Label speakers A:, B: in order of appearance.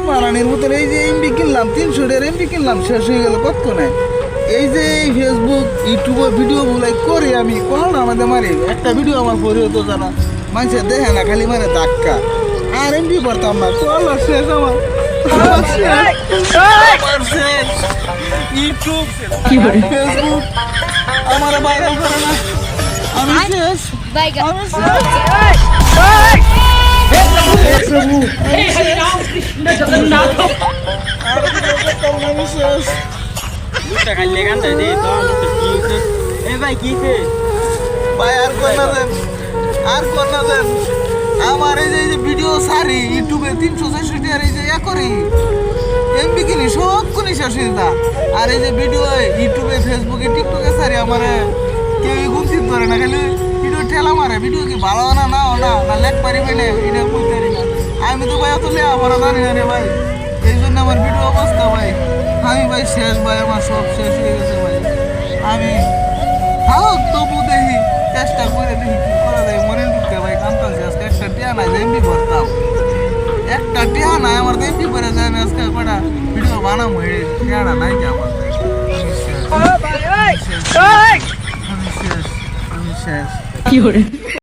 A: মারানির মতন এই যে এমবি কিনলাম 300 এমবি কিনলাম শেষ হয়ে গেল কতক্ষণে। এই যে এই ফেসবুক ইউটিউবে ভিডিও গুলাই করি আমি কখন আমাদের মারি একটা ভিডিও আমার পরেও তো জানা মানুষে দেখে না খালি মানে ধাক্কা আর এমবি করতাম না কল শেষ আমার ইউটিউব ফেসবুক আমার ভাইরাল করে না আমি শেষ আমি শেষ ভাই আর কোন না দেন আমার এই যে ভিডিও সারি ইউটিউবে 360 আর এই যে করি এমবি কিনি সব কোনি শেষ হয়ে যা আর এই যে ভিডিও ইউটিউবে ফেসবুকে টিকটকে সারি আমার কেউ গুনতিত করে না খালি ভিডিও ঠেলা মারে ভিডিও কি ভালো না না না লেখ পারিবে না এটা বলতে পারি না আমি তো ভাই অত লে আমার জানি না রে ভাই এই জন্য আমার ভিডিও অবস্থা ভাই আমি ভাই শেষ ভাই আমার সব শেষ হয়ে গেছে ভাই আমি হোক তবু দেখি চেষ্টা করে দেখি কি করা যায় মনে ঢুকতে ভাই কান্তাছি আজকে একটা টিয়া নাই এমবি ভরতাম একটা টিয়া নাই আমার এমবি ভরে যায় আমি আজকে কটা ভিডিও বানাবো এই টিয়াটা নাই কি আমার আমি শেষ কি করে